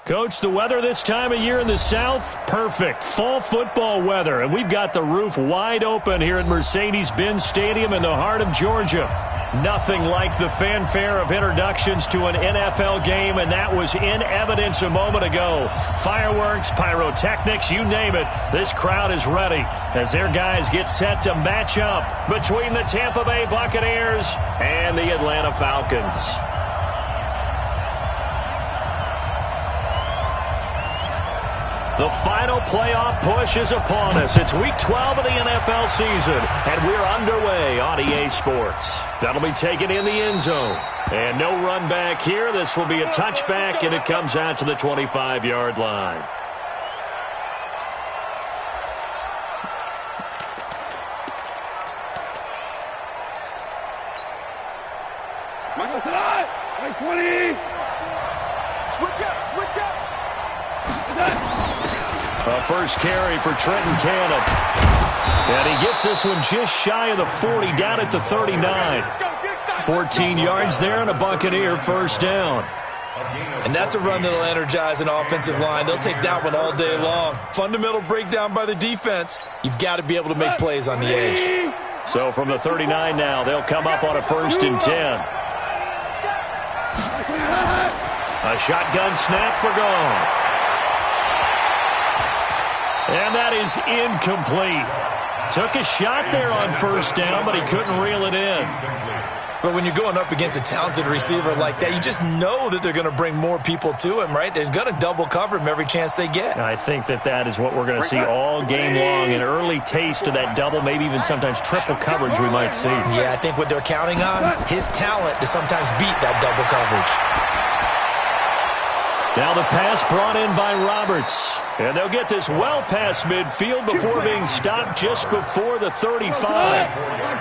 Coach, the weather this time of year in the South, perfect. Fall football weather, and we've got the roof wide open here at Mercedes-Benz Stadium in the heart of Georgia. Nothing like the fanfare of introductions to an NFL game, and that was in evidence a moment ago. Fireworks, pyrotechnics, you name it. This crowd is ready as their guys get set to match up between the Tampa Bay Buccaneers and the Atlanta Falcons. The final playoff push is upon us. It's Week 12 of the NFL season, and we're underway on EA Sports. That'll be taken in the end zone. And no run back here. This will be a touchback, and it comes out to the 25-yard line. Michael tonight! 20! Switch up! A first carry for Trenton Cannon. And he gets this one just shy of the 40, down at the 39. 14 yards there and a Buccaneer first down. And that's a run that'll energize an offensive line. They'll take that one all day long. Fundamental breakdown by the defense. You've got to be able to make plays on the edge. So from the 39 now, they'll come up on a 1st and 10. A shotgun snap for Goff. And that is incomplete. Took a shot there on first down, but he couldn't reel it in. But when you're going up against a talented receiver like that, you just know that they're going to bring more people to him, right? They're going to double cover him every chance they get. I think that is what we're going to see all game long. An early taste of that double, maybe even sometimes triple coverage we might see. Yeah, I think what they're counting on, his talent to sometimes beat that double coverage. Now the pass brought in by Roberts. And they'll get this well past midfield before being stopped just before the 35.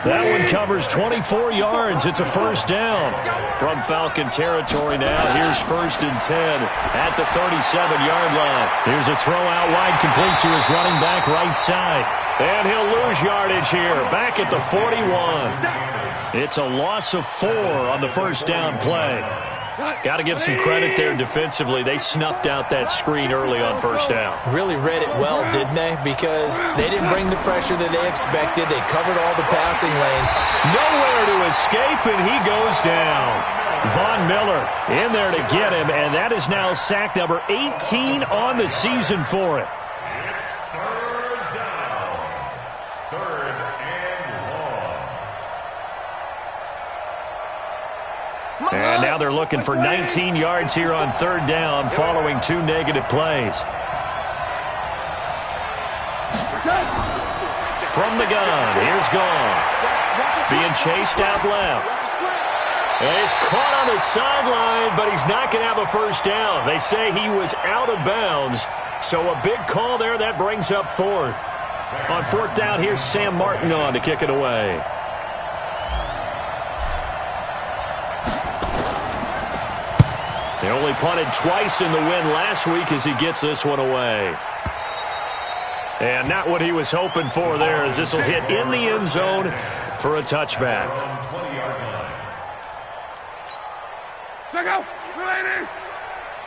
That one covers 24 yards. It's a first down. From Falcon territory now, here's 1st and 10 at the 37-yard line. Here's a throw out wide complete to his running back right side. And he'll lose yardage here, back at the 41. It's a loss of 4 on the first down play. Got to give some credit there defensively. They snuffed out that screen early on first down. Really read it well, didn't they? Because they didn't bring the pressure that they expected. They covered all the passing lanes. Nowhere to escape, and he goes down. Von Miller in there to get him, and that is now sack number 18 on the season for it. And now they're looking for 19 yards here on 3rd down following 2 negative plays. From the gun, here's Goff. Being chased out left. And he's caught on the sideline, but he's not going to have a first down. They say he was out of bounds. So a big call there. That brings up 4th. On 4th down, here's Sam Martin on to kick it away. They only punted twice in the win last week as he gets this one away. And not what he was hoping for there, as this will hit in the end zone for a touchback. Check out! Related!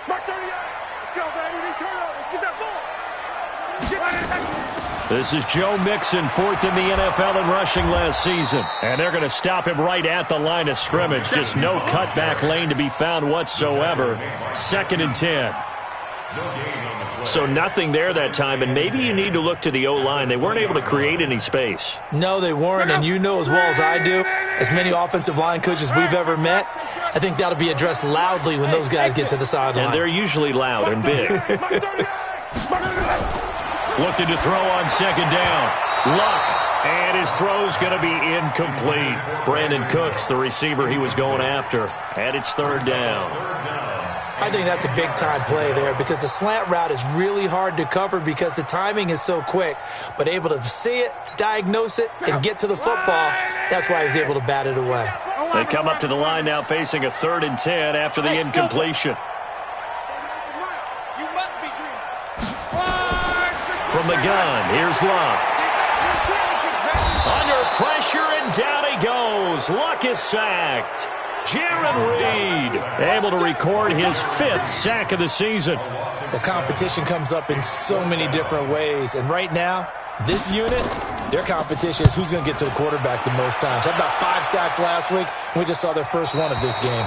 Mark 38! Let's go, baby! Turn over! Get that ball! Get right. This is Joe Mixon, 4th in the NFL in rushing last season. And they're going to stop him right at the line of scrimmage. Just no cutback lane to be found whatsoever. 2nd and 10. So nothing there that time, and maybe you need to look to the O-line. They weren't able to create any space. No, they weren't, and you know as well as I do, as many offensive line coaches we've ever met, I think that'll be addressed loudly when those guys get to the sideline. And they're usually loud and big. Looking to throw on 2nd down. Luck. And his throw's going to be incomplete. Brandon Cooks, the receiver he was going after. And it's 3rd down. I think that's a big-time play there because the slant route is really hard to cover because the timing is so quick. But able to see it, diagnose it, and get to the football, that's why he was able to bat it away. They come up to the line now facing a 3rd and 10 after the incompletion. From the gun, here's Luck. Under pressure, and down he goes. Luck is sacked. Jaron Reed able to record his 5th sack of the season. The competition comes up in so many different ways, and right now, this unit, their competition is who's going to get to the quarterback the most times. Had about 5 sacks last week, and we just saw their first one of this game.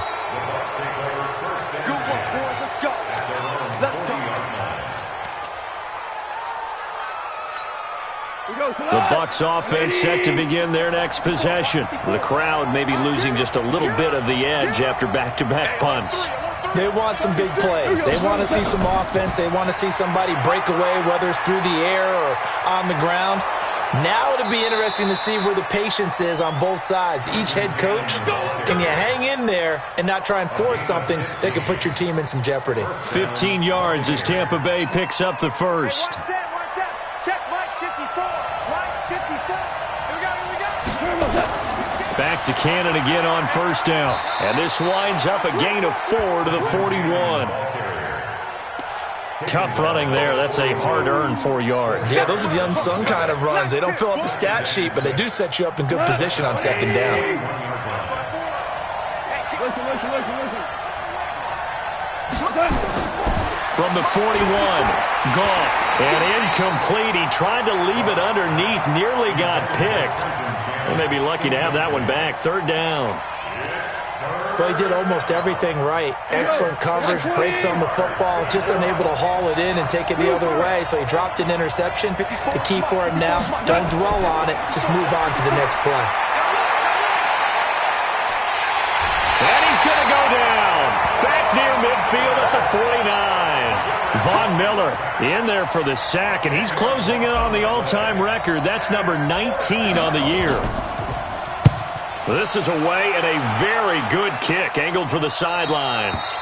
Good work, boys. Let's go. Let's go. The Bucs offense set to begin their next possession. The crowd may be losing just a little bit of the edge after back-to-back punts. They want some big plays. They want to see some offense. They want to see somebody break away, whether it's through the air or on the ground. Now it'll be interesting to see where the patience is on both sides. Each head coach, can you hang in there and not try and force something that could put your team in some jeopardy? 15 yards as Tampa Bay picks up the first. Check Mike 54. Mike 54. Here we go. Back to Cannon again on first down. And this winds up a gain of 4 to the 41. Tough running there. That's a hard-earned 4 yards. Yeah, those are the unsung kind of runs. They don't fill up the stat sheet, but they do set you up in good position on second down. Listen. From the 41, Goff, and incomplete. He tried to leave it underneath, nearly got picked. They may be lucky to have that one back. Third down. Well, he did almost everything right. Excellent coverage, breaks on the football, just unable to haul it in and take it the other way, so he dropped an interception. The key for him now, don't dwell on it, just move on to the next play. And he's going to go down. Back near midfield at the 49. Von Miller in there for the sack, and he's closing in on the all-time record. That's number 19 on the year. This is away and a very good kick, angled for the sidelines.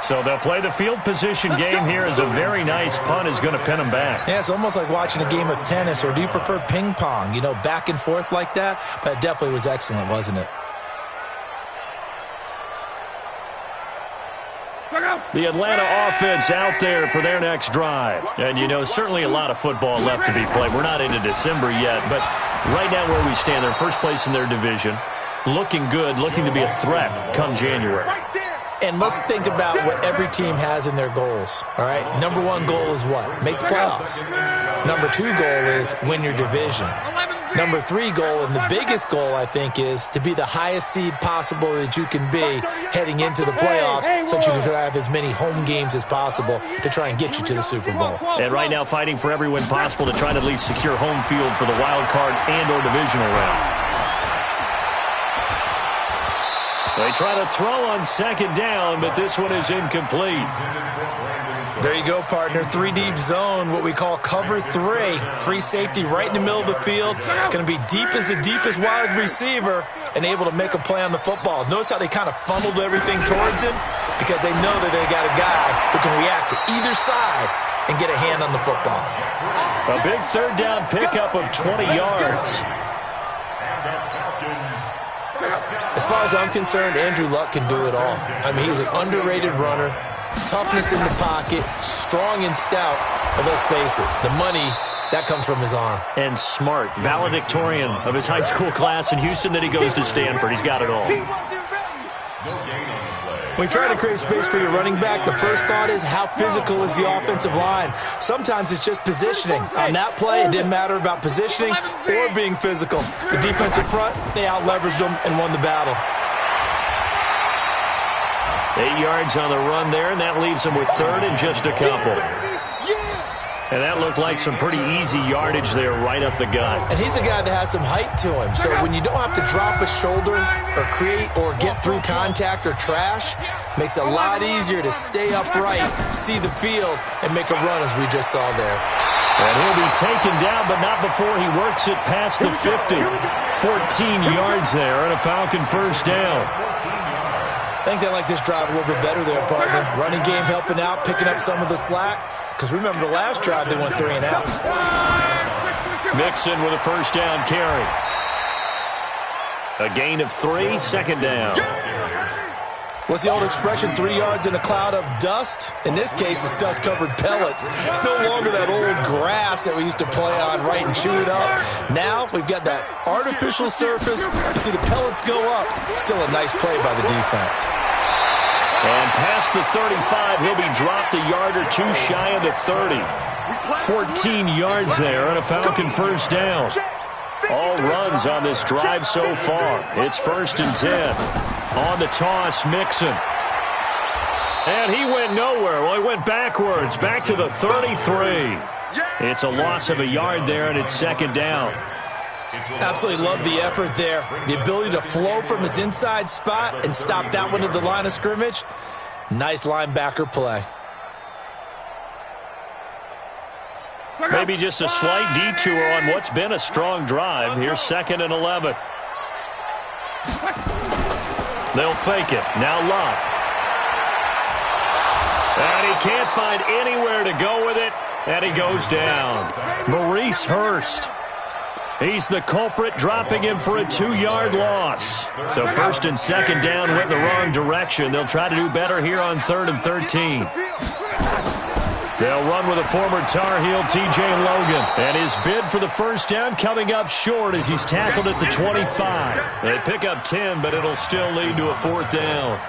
So they'll play the field position game here as a very nice punt is going to pin them back. Yeah, it's almost like watching a game of tennis, or do you prefer ping pong? You know, back and forth like that? But it definitely was excellent, wasn't it? The Atlanta offense out there for their next drive. And, you know, certainly a lot of football left to be played. We're not into December yet, but right now where we stand, they're first place in their division. Looking good, looking to be a threat come January. And let's think about what every team has in their goals, all right? Number 1 goal is what? Make the playoffs. Number 2 goal is win your division. Number 3 goal, and the biggest goal, I think, is to be the highest seed possible that you can be heading into the playoffs so that you can have as many home games as possible to try and get you to the Super Bowl. And right now fighting for every win possible to try to at least secure home field for the wild card and or divisional round. They try to throw on second down, but this one is incomplete. There you go, partner. 3-deep zone, what we call cover 3. Free safety right in the middle of the field. Going to be deep as the deepest wide receiver and able to make a play on the football. Notice how they kind of funneled everything towards him? Because they know that they got a guy who can react to either side and get a hand on the football. A big third down pickup of 20 yards. As far as I'm concerned, Andrew Luck can do it all. I mean, he's an underrated runner, toughness in the pocket, strong and stout, but let's face it, the money, that comes from his arm. And smart, valedictorian of his high school class in Houston, then he goes to Stanford. He's got it all. When you try to create space for your running back, the first thought is how physical is the offensive line. Sometimes it's just positioning. On that play, it didn't matter about positioning or being physical. The defensive front, they out-leveraged them and won the battle. 8 yards on the run there, and that leaves them with third and just a couple. And that looked like some pretty easy yardage there right up the gut. And he's a guy that has some height to him. So when you don't have to drop a shoulder or create or get through contact or trash, makes it a lot easier to stay upright, see the field, and make a run as we just saw there. And he'll be taken down, but not before he works it past the 50. 14 yards there and a Falcon first down. I think they like this drive a little bit better there, partner. Running game helping out, picking up some of the slack. Because remember the last drive, they went 3 and out. Mixon with a first down carry. A gain of 3, second down. What's the old expression, 3 yards in a cloud of dust? In this case, it's dust-covered pellets. It's no longer that old grass that we used to play on, right, and chew it up. Now we've got that artificial surface. You see the pellets go up. Still a nice play by the defense. And past the 35, he'll be dropped a yard or two shy of the 30. 14 yards there and a Falcon first down. All runs on this drive so far. It's 1st and 10. On the toss, Mixon. And he went nowhere. Well, he went backwards, back to the 33. It's a loss of a yard there, and it's 2nd down. Absolutely love the effort there. The ability to flow from his inside spot and stop that one at the line of scrimmage. Nice linebacker play. Maybe just a slight detour on what's been a strong drive. Here's 2nd and 11. They'll fake it. Now Lott. And he can't find anywhere to go with it. And he goes down. Maurice Hurst. He's the culprit, dropping him for a 2-yard loss. So 1st and 2nd down went the wrong direction. They'll try to do better here on 3rd and 13. They'll run with a former Tar Heel, T.J. Logan. And his bid for the first down coming up short as he's tackled at the 25. They pick up 10, but it'll still lead to a 4th down.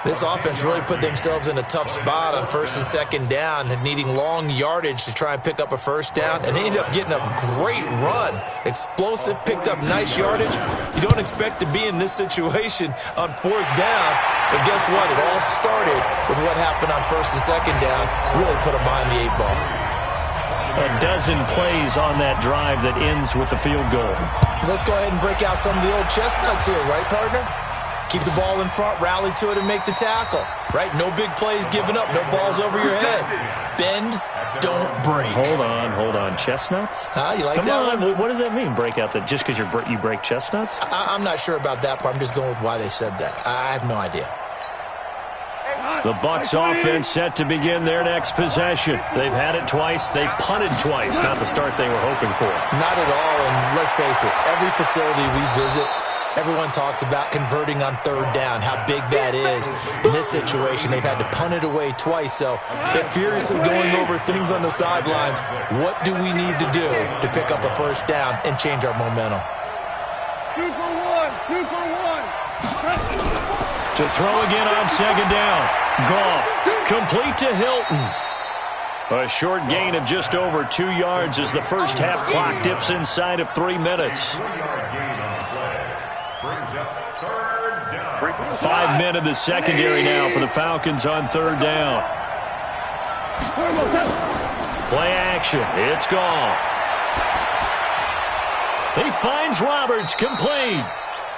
This offense really put themselves in a tough spot on 1st and 2nd down and needing long yardage to try and pick up a first down. And they ended up getting a great run. Explosive, picked up nice yardage. You don't expect to be in this situation on 4th down. But guess what? It all started with what happened on 1st and 2nd down. Really put them behind the 8 ball. A dozen plays on that drive that ends with the field goal. Let's go ahead and break out some of the old chestnuts here, right, partner? Keep the ball in front, rally to it, and make the tackle. Right? No big plays given up. No balls over your head. Bend, don't break. Hold on. Chestnuts? You like Come that on. one? What does that mean, break out? Just because you break chestnuts? I'm not sure about that part. I'm just going with why they said that. I have no idea. The Bucs offense set to begin their next possession. They've had it twice. They've punted twice. Not the start they were hoping for. Not at all, and let's face it, every facility we visit, everyone talks about converting on 3rd down, how big that is. In this situation, they've had to punt it away twice, so they're furiously going over things on the sidelines. What do we need to do to pick up a first down and change our momentum? 2 for 1, 2 for 1. To throw again on 2nd down. Goff, complete to Hilton. A short gain of just over 2 yards as the first half clock dips inside of 3 minutes. 5 men in the secondary now for the Falcons on 3rd down. Play action. It's Goff. He finds Roberts, complete.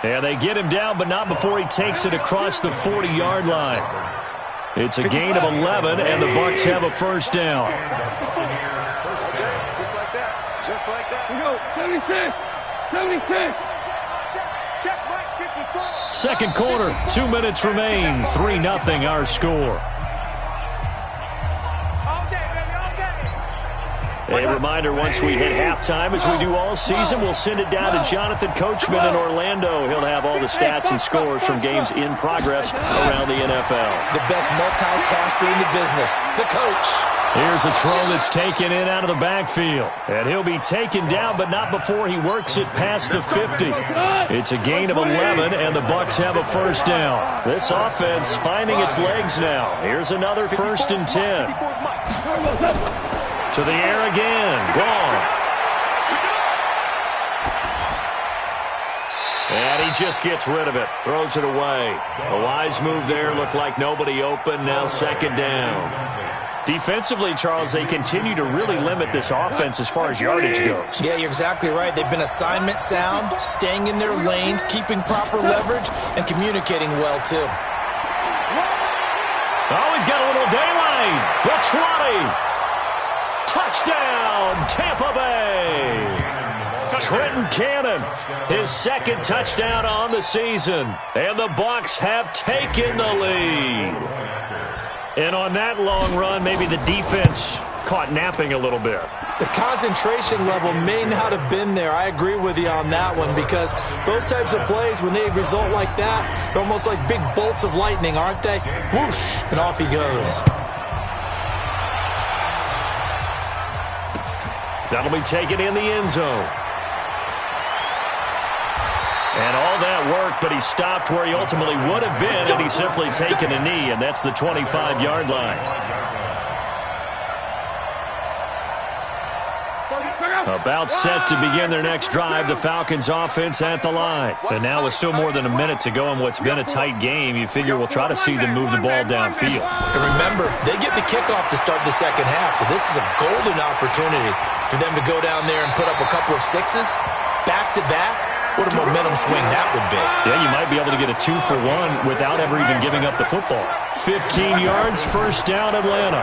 And they get him down, but not before he takes it across the 40-yard line. It's a gain of 11, and the Bucs have a first down. Just like that. Just like that. We go. 76. 76. Check Mike 54. Second quarter, 2 minutes remain. 3-0 our score. A reminder, once we hit halftime, as we do all season, we'll send it down to Jonathan Coachman in Orlando. He'll have all the stats and scores from games in progress around the NFL. The best multitasker in the business, the coach. Here's a throw that's taken in out of the backfield. And he'll be taken down, but not before he works it past the 50. It's a gain of 11, and the Bucs have a first down. This offense finding its legs now. Here's another 1st and 10. To the air again. Goff. And he just gets rid of it. Throws it away. A wise move there. Looked like nobody open. Now 2nd down. Defensively, Charles, they continue to really limit this offense as far as yardage goes. Yeah, you're exactly right. They've been assignment sound, staying in their lanes, keeping proper leverage, and communicating well, too. Oh, he's got a little daylight. The 20. Touchdown, Tampa Bay. Trenton Cannon, his 2nd touchdown on the season. And the Bucs have taken the lead. And on that long run, maybe the defense caught napping a little bit. The concentration level may not have been there. I agree with you on that one, because those types of plays, when they result like that, they're almost like big bolts of lightning, aren't they? Whoosh, and off he goes. That'll be taken in the end zone. And all that work, but he stopped where he ultimately would have been, and he's simply taken a knee, and that's the 25-yard line. About set to begin their next drive, the Falcons offense at the line. And now with still more than a minute to go in what's been a tight game, you figure we'll try to see them move the ball downfield. And remember, they get the kickoff to start the second half, so this is a golden opportunity for them to go down there and put up a couple of sixes back-to-back. What a momentum swing that would be. Yeah, you might be able to get a 2-for-1 without ever even giving up the football. 15 yards, first down, Atlanta.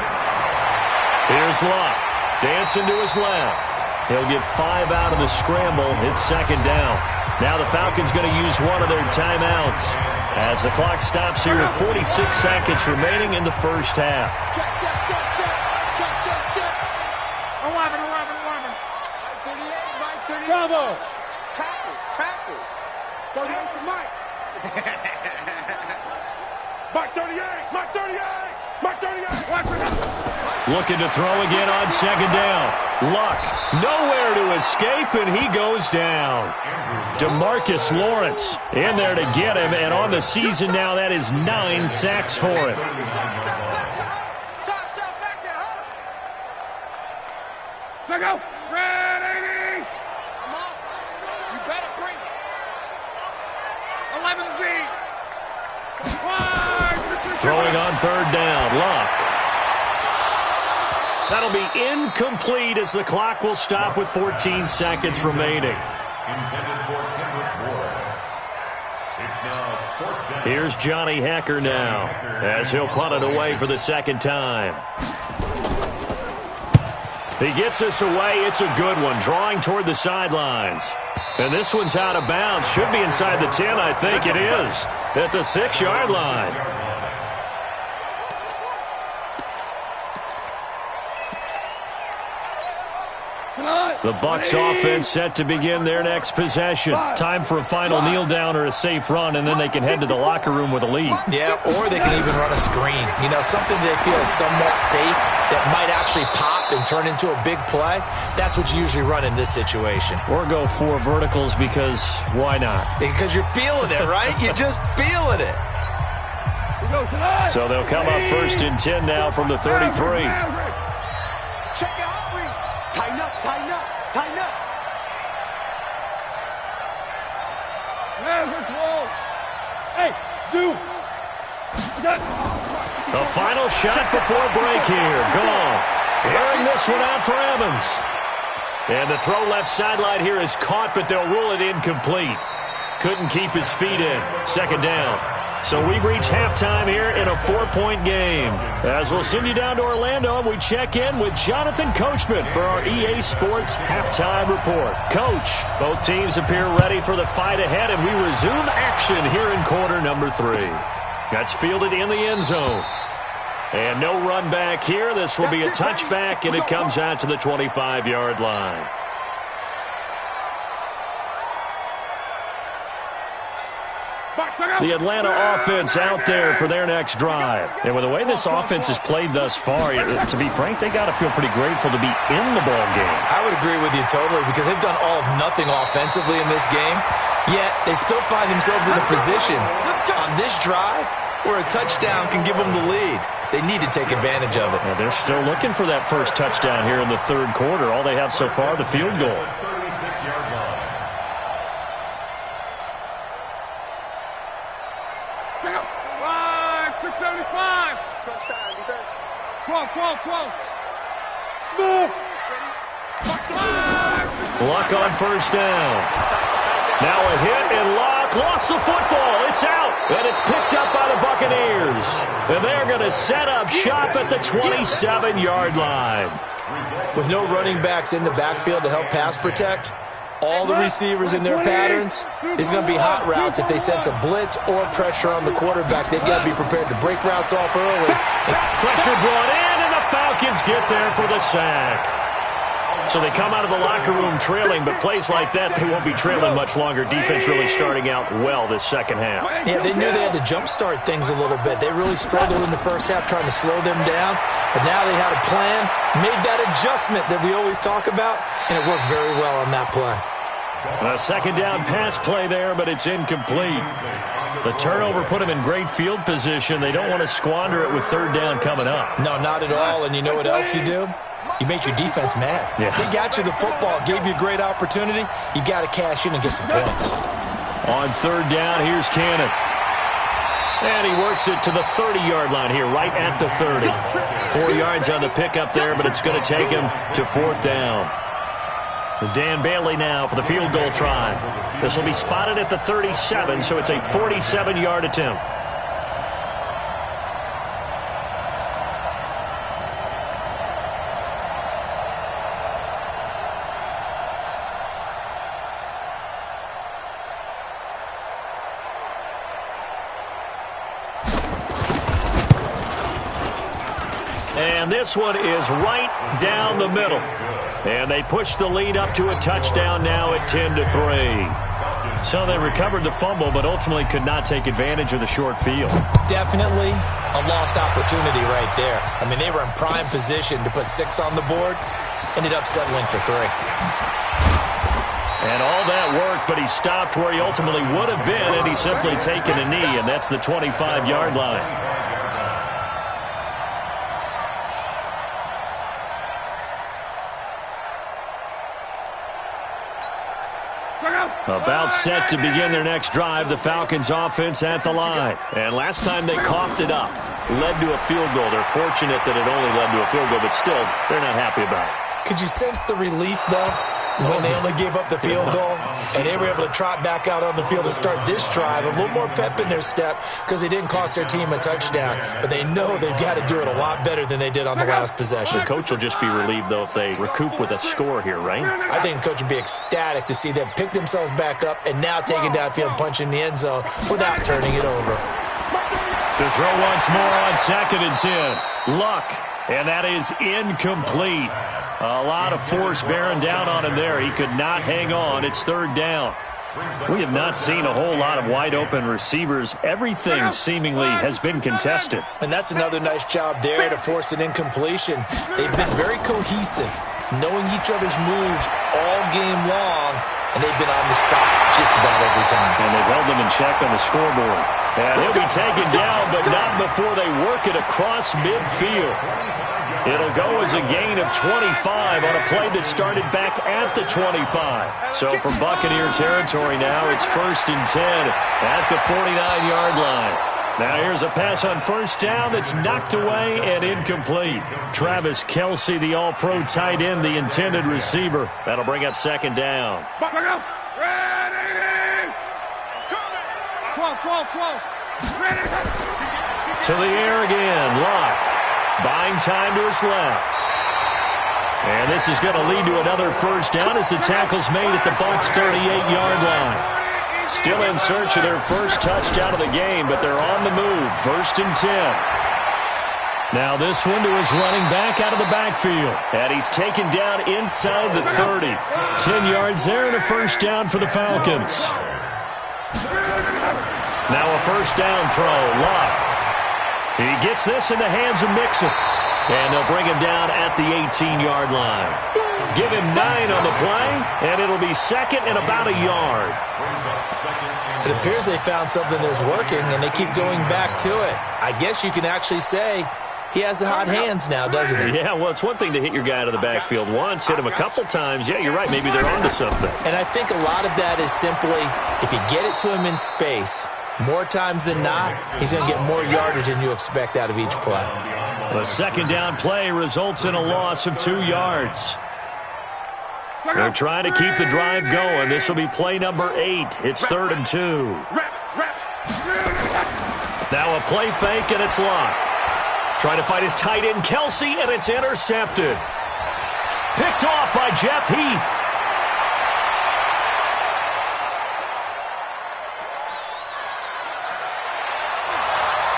Here's Luck, dancing to his left. He'll get 5 out of the scramble. It's second down. Now the Falcons going to use one of their timeouts as the clock stops here with 46 seconds remaining in the first half. Check. 11. 38. Bravo. Tackles. 38 to Mike. Mike 38. Mike 38. Watch it. Looking to throw again on second down. Luck, nowhere to escape, and he goes down. DeMarcus Lawrence in there to get him, and on the season now, that is 9 sacks for him. Check out. Ready. Come on. You better bring it. 11 Z. Throwing on third down, Luck. That'll be incomplete as the clock will stop with 14 seconds remaining. Here's Johnny Hecker now as he'll punt it away for the second time. He gets this away. It's a good one, drawing toward the sidelines. And this one's out of bounds. Should be inside the 10, I think it is, at the 6-yard line. The Bucs offense set to begin their next possession. Time for a final kneel down or a safe run, and then they can head to the locker room with a lead. Yeah, or they can even run a screen. You know, something they feel is somewhat safe that might actually pop and turn into a big play. That's what you usually run in this situation. Or go 4 verticals because why not? Because you're feeling it, right? You're just feeling it. So they'll come up first and 10 now from the 33. Check out. Tighten up. Hey, Zoo. The final shot before break here. Goff airing this one out for Evans. And the throw left sideline here is caught, but they'll rule it incomplete. Couldn't keep his feet in. Second down. So we've reached halftime here in a 4-point game. As we'll send you down to Orlando, and we check in with Jonathan Coachman for our EA Sports Halftime Report. Coach, both teams appear ready for the fight ahead, and we resume action here in quarter number 3. That's fielded in the end zone. And no run back here. This will be a touchback, and it comes out to the 25-yard line. The Atlanta offense out there for their next drive. And with the way this offense has played thus far, to be frank, they got to feel pretty grateful to be in the ball game. I would agree with you totally, because they've done all of nothing offensively in this game, yet they still find themselves in a position on this drive where a touchdown can give them the lead. They need to take advantage of it. Well, they're still looking for that first touchdown here in the third quarter. All they have so far, the field goal. 36-yard line. 675. Touchdown, defense. 12. Smooth. Luck on first down. Now a hit, and Luck lost the football. It's out, and it's picked up by the Buccaneers. And they're going to set up shop at the 27-yard line. With no running backs in the backfield to help pass protect, all the receivers in their patterns, it's going to be hot routes. If they sense a blitz or pressure on the quarterback, they've got to be prepared to break routes off early. Pressure brought in, and the Falcons get there for the sack. So they come out of the locker room trailing, but plays like that, they won't be trailing much longer. Defense really starting out well this second half. Yeah, they knew they had to jumpstart things a little bit. They really struggled in the first half trying to slow them down, but now they had a plan, made that adjustment that we always talk about, and it worked very well on that play. A second down pass play there, but it's incomplete. The turnover put them in great field position. They don't want to squander it with third down coming up. No, not at all, and you know what else you do? You make your defense mad. Yeah. They got you the football, gave you a great opportunity. You got to cash in and get some points. On third down, here's Cannon. And he works it to the 30-yard line here, right at the 30. 4 yards on the pickup there, but it's going to take him to fourth down. Dan Bailey now for the field goal try. This will be spotted at the 37, so it's a 47-yard attempt. And this one is right down the middle. And they push the lead up to a touchdown now at 10-3. So they recovered the fumble, but ultimately could not take advantage of the short field. Definitely a lost opportunity right there. I mean, they were in prime position to put 6 on the board. Ended up settling for 3. And all that work, but he stopped where he ultimately would have been had he simply taken a knee, and that's the 25-yard line. About set to begin their next drive, the Falcons offense at the line. And last time they coughed it up, led to a field goal. They're fortunate that it only led to a field goal, but still, they're not happy about it. Could you sense the relief, though, when they only gave up the field goal? And they were able to trot back out on the field and start this drive. A little more pep in their step because they didn't cost their team a touchdown. But they know they've got to do it a lot better than they did on the last possession. The coach will just be relieved, though, if they recoup with a score here, right? I think the coach would be ecstatic to see them pick themselves back up and now take it downfield and punch in the end zone without turning it over. To throw once more on 2nd and 10. Luck. And that is incomplete. A lot of force bearing down on him there. He could not hang on. It's third down. We have not seen a whole lot of wide-open receivers. Everything seemingly has been contested. And that's another nice job there to force an incompletion. They've been very cohesive, knowing each other's moves all game long, and they've been on the spot just about every time. And they've held them in check on the scoreboard. And he'll be taken down, but not before they work it across midfield. It'll go as a gain of 25 on a play that started back at the 25. So from Buccaneer territory now, it's 1st and 10 at the 49-yard line. Now here's a pass on first down that's knocked away and incomplete. Travis Kelce, the all-pro tight end, the intended receiver. That'll bring up 2nd down. To the air again, Locke. Buying time to his left. And this is going to lead to another first down as the tackle's made at the Bucs' 38-yard line. Still in search of their first touchdown of the game, but they're on the move. 1st and 10. Now this one to his running back out of the backfield. And he's taken down inside the 30. 10 yards there and a first down for the Falcons. Now a first down throw. Locke. He gets this in the hands of Mixon. And they'll bring him down at the 18-yard line. Give him 9 on the play, and it'll be 2nd and about a yard. It appears they found something that's working, and they keep going back to it. I guess you can actually say he has the hot hands now, doesn't he? Yeah, well, it's one thing to hit your guy out of the backfield once, hit him a couple times. Yeah, you're right. Maybe they're onto something. And I think a lot of that is simply if you get it to him in space, more times than not, he's going to get more yardage than you expect out of each play. The second down play results in a loss of 2 yards. They're trying to keep the drive going. This will be play number 8. It's 3rd and 2. Now a play fake, and it's Locke. Trying to fight his tight end, Kelce, and it's intercepted. Picked off by Jeff Heath.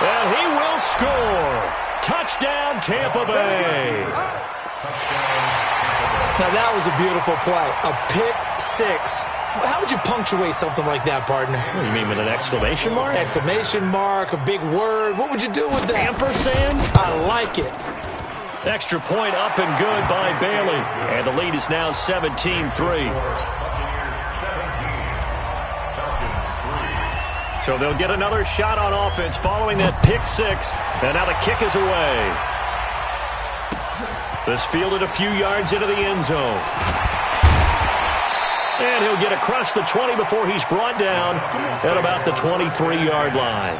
And he will score. Touchdown, Tampa Bay. Now, that was a beautiful play. A pick six. How would you punctuate something like that, partner? What do you mean, with an exclamation mark? Exclamation mark, a big word. What would you do with that? Ampersand? I like it. Extra point up and good by Bailey. And the lead is now 17-3. So they'll get another shot on offense following that pick six. And now the kick is away. This fielded a few yards into the end zone. And he'll get across the 20 before he's brought down at about the 23-yard line.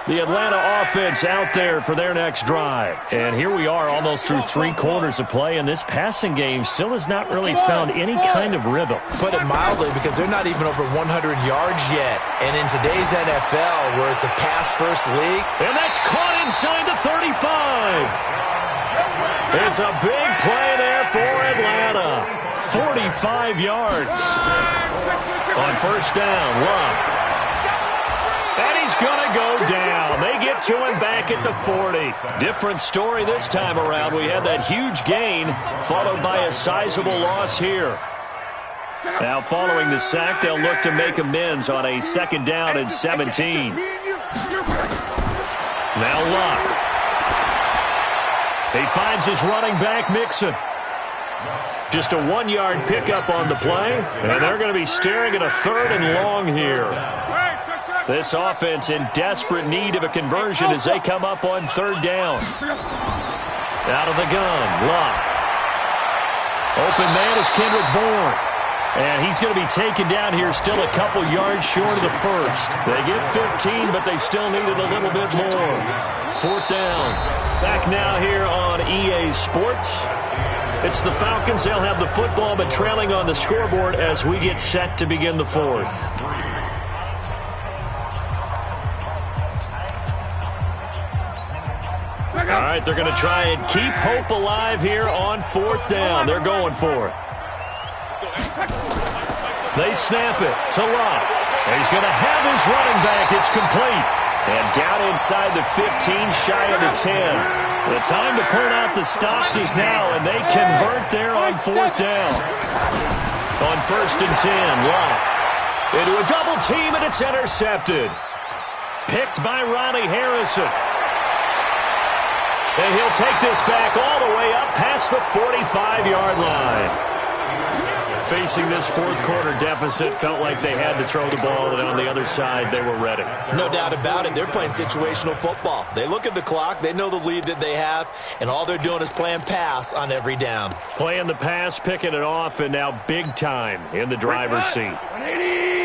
The Atlanta offense out there for their next drive. And here we are almost through 3 quarters of play, and this passing game still has not really found any kind of rhythm. Put it mildly, because they're not even over 100 yards yet. And in today's NFL, where it's a pass-first league. And that's caught inside the 35. It's a big play there for Atlanta. 45 yards. On first down, Love. And he's going to go down. They get to him back at the 40. Different story this time around. We had that huge gain followed by a sizable loss here. Now following the sack, they'll look to make amends on a second down and 17. Now Luck. He finds his running back, Mixon. Just a 1-yard pickup on the play, and they're going to be staring at a 3rd and long here. This offense in desperate need of a conversion as they come up on 3rd down. Out of the gun, Luck. Open man is Kendrick Bourne. And he's going to be taken down here still a couple yards short of the first. They get 15, but they still needed a little bit more. 4th down. Back now here on EA Sports. It's the Falcons. They'll have the football, but trailing on the scoreboard as we get set to begin the 4th. All right, they're going to try and keep hope alive here on 4th down. They're going for it. They snap it to Love. He's going to have his running back. It's complete. And down inside the 15, shy of the 10. The time to pull out the stops is now, and they convert there on 4th down. On 1st and 10, Love into a double team, and it's intercepted. Picked by Ronnie Harrison. And he'll take this back all the way up past the 45-yard line. Facing this 4th quarter deficit, felt like they had to throw the ball, and on the other side, they were ready. No doubt about it. They're playing situational football. They look at the clock, they know the lead that they have, and all they're doing is playing pass on every down. Playing the pass, picking it off, and now big time in the driver's seat.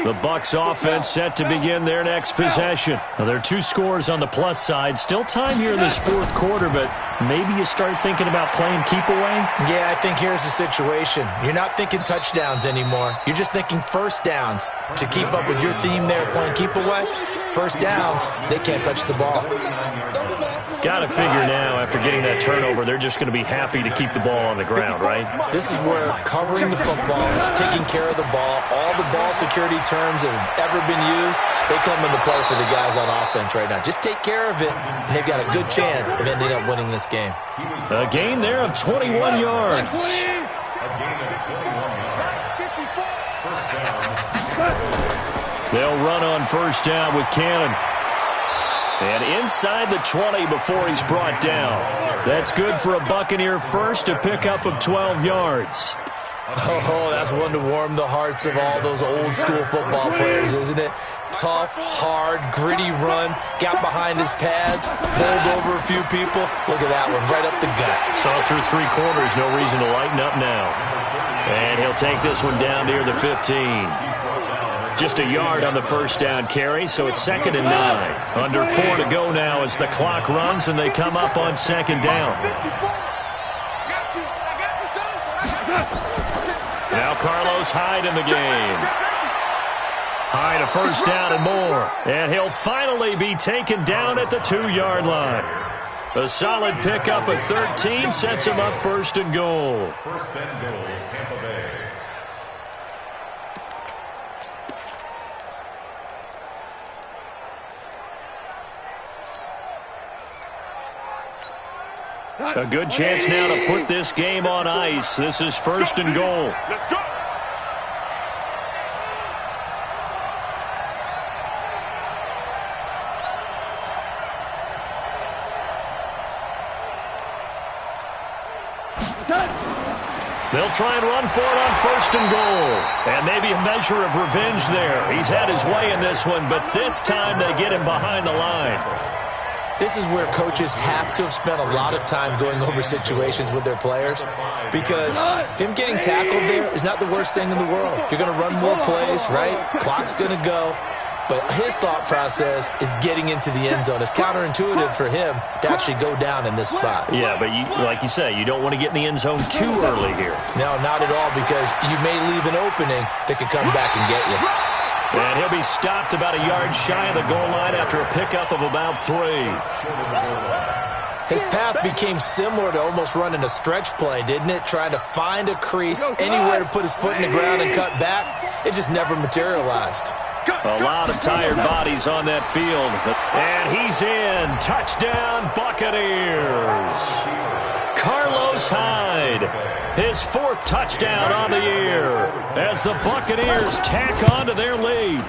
The Bucs offense set to begin their next possession. Now, there are 2 scores on the plus side. Still time here in this 4th quarter, but maybe you start thinking about playing keep away? Yeah, I think here's the situation. You're not thinking touchdowns anymore. You're just thinking first downs. To keep up with your theme there, playing keep away, first downs, they can't touch the ball. Got to figure now, after getting that turnover, they're just going to be happy to keep the ball on the ground, right? This is where covering the football, taking care of the ball, all the ball security terms that have ever been used, they come into play for the guys on offense right now. Just take care of it, and they've got a good chance of ending up winning this game. A gain there of 21 yards. They'll run on first down with Cannon. And inside the 20 before he's brought down. That's good for a Buccaneer first, a pickup of 12 yards. Oh, that's one to warm the hearts of all those old-school football players, isn't it? Tough, hard, gritty run, got behind his pads, bowled over a few people. Look at that one, right up the gut. So through 3 quarters, no reason to lighten up now. And he'll take this one down near the 15. Just a yard on the first down carry, so it's 2nd and 9. Under 4 to go now as the clock runs and they come up on 2nd down. Now Carlos Hyde in the game. Hyde a first down and more. And he'll finally be taken down at the 2-yard line. A solid pickup at 13 sets him up 1st and goal. First and goal, Tampa Bay. A good chance now to put this game on ice. This is first and goal. Let's go. They'll try and run for it on first and goal. And maybe a measure of revenge there. He's had his way in this one, but this time they get him behind the line. This is where coaches have to have spent a lot of time going over situations with their players, because him getting tackled there is not the worst thing in the world. You're going to run more plays, right? Clock's going to go. But his thought process is getting into the end zone. It's counterintuitive for him to actually go down in this spot. Yeah, but like you say, you don't want to get in the end zone too early here. No, not at all, because you may leave an opening that could come back and get you. And he'll be stopped about a yard shy of the goal line after a pickup of about 3. His path became similar to almost running a stretch play, didn't it? Trying to find a crease, anywhere to put his foot in the ground and cut back. It just never materialized. A lot of tired bodies on that field. And he's in. Touchdown, Buccaneers. Carlos Hyde, his 4th touchdown on the year as the Buccaneers tack on to their lead.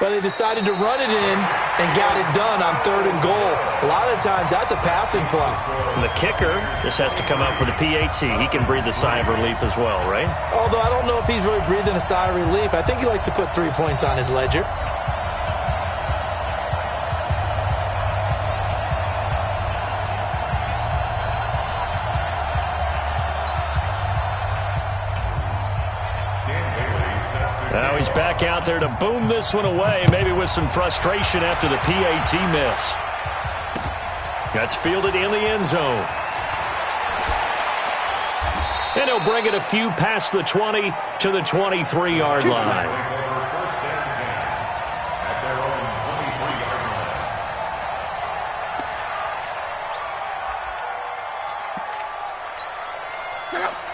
But they decided to run it in and got it done on 3rd and goal. A lot of times that's a passing play. And the kicker just has to come out for the PAT. He can breathe a sigh of relief as well, right? Although I don't know if he's really breathing a sigh of relief. I think he likes to put 3 points on his ledger. Now he's back out there to boom this one away, maybe with some frustration after the PAT miss. That's fielded in the end zone. And he'll bring it a few past the 20 to the 23-yard line.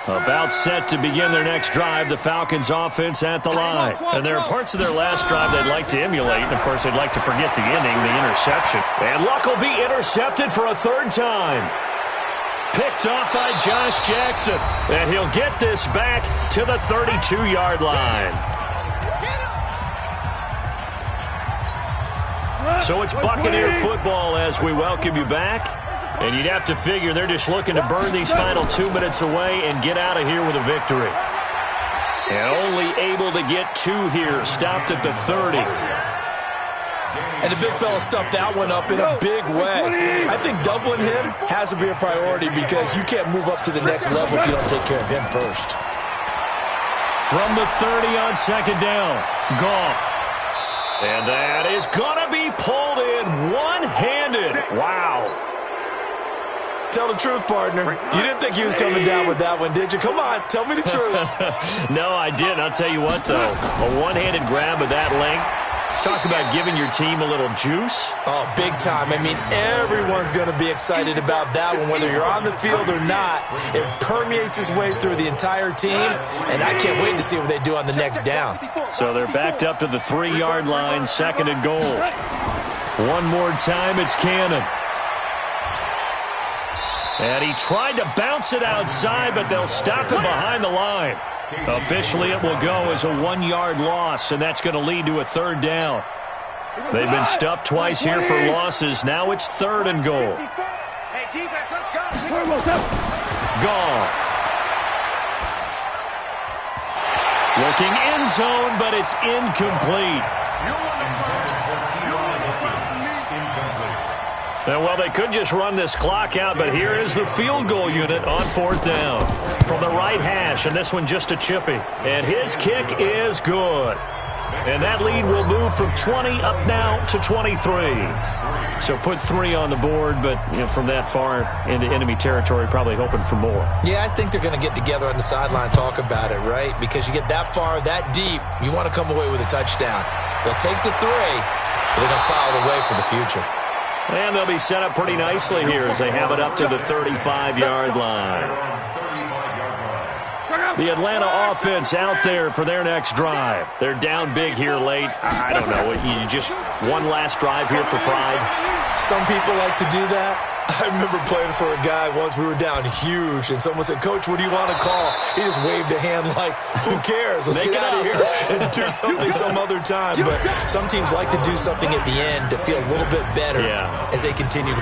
About set to begin their next drive, the Falcons offense at the line. And there are parts of their last drive they'd like to emulate. And, of course, they'd like to forget the inning, the interception. And Luck will be intercepted for a 3rd time. Picked off by Josh Jackson. And he'll get this back to the 32-yard line. So it's Buccaneer football as we welcome you back. And you'd have to figure they're just looking to burn these final 2 minutes away and get out of here with a victory. And only able to get 2 here, stopped at the 30. And the big fella stuffed that one up in a big way. I think doubling him has to be a priority, because you can't move up to the next level if you don't take care of him first. From the 30 on 2nd down, Goff. And that is going to be pulled in one-handed. Wow. Tell the truth, partner. You didn't think he was coming down with that one, did you? Come on, tell me the truth. No, I didn't. I'll tell you what, though. A one-handed grab of that length. Talk about giving your team a little juice. Oh, big time. I mean, everyone's going to be excited about that one, whether you're on the field or not. It permeates its way through the entire team, and I can't wait to see what they do on the next down. So they're backed up to the 3-yard line, 2nd and goal. One more time, it's Cannon. And he tried to bounce it outside, but they'll stop him behind the line. Officially, it will go as a 1-yard loss, and that's going to lead to a 3rd down. They've been stuffed twice here for losses. Now it's 3rd and goal. Hey, defense, let's go. Goff. Looking end zone, but it's incomplete. And, well, they could just run this clock out, but here is the field goal unit on 4th down. From the right hash, and this one just a chippy. And his kick is good. And that lead will move from 20 up now to 23. So put 3 on the board, but from that far into enemy territory, probably hoping for more. Yeah, I think they're going to get together on the sideline, talk about it, right? Because you get that far, that deep, you want to come away with a touchdown. They'll take the 3, but they're going to file it away for the future. And they'll be set up pretty nicely here as they have it up to the 35-yard line. The Atlanta offense out there for their next drive. They're down big here late. I don't know. You just one last drive here for pride. Some people like to do that. I remember playing for a guy once. We were down huge, and someone said, "Coach, what do you want to call?" He just waved a hand like, "Who cares? Let's get out of here and do something some other time." But some teams like to do something at the end to feel a little bit better as they continue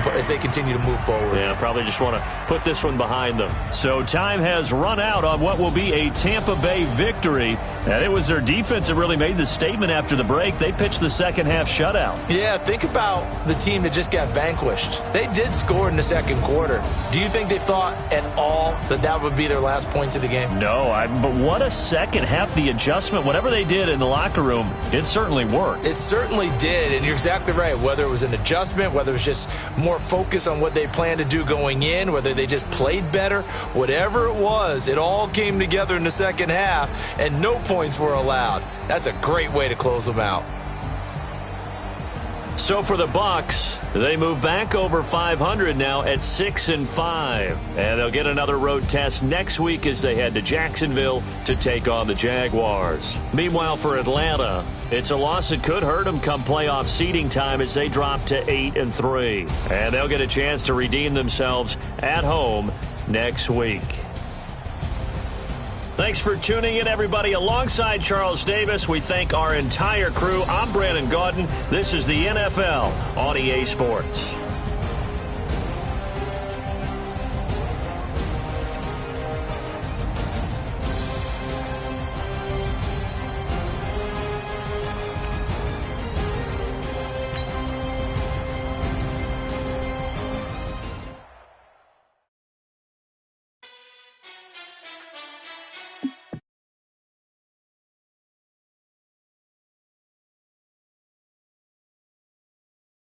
to move forward. Yeah, probably just want to put this one behind them. So time has run out on what will be a Tampa Bay victory, and it was their defense that really made the statement after the break. They pitched the second-half shutout. Yeah, think about the team that just got vanquished. They did score in the second quarter. Do you think they thought at all that that would be their last points of the game? No, but what a second half. The adjustment, whatever they did in the locker room, it certainly worked. It certainly did, and you're exactly right. Whether it was an adjustment, whether it was just more focus on what they planned to do going in, whether they just played better, whatever it was, it all came together in the second half, and no points were allowed. That's a great way to close them out. So for the Bucs, they move back over 500 now at 6-5. And they'll get another road test next week as they head to Jacksonville to take on the Jaguars. Meanwhile, for Atlanta, it's a loss that could hurt them come playoff seeding time as they drop to 8-3. And they'll get a chance to redeem themselves at home next week. Thanks for tuning in, everybody. Alongside Charles Davis, we thank our entire crew. I'm Brandon Gaudin. This is the NFL on EA Sports.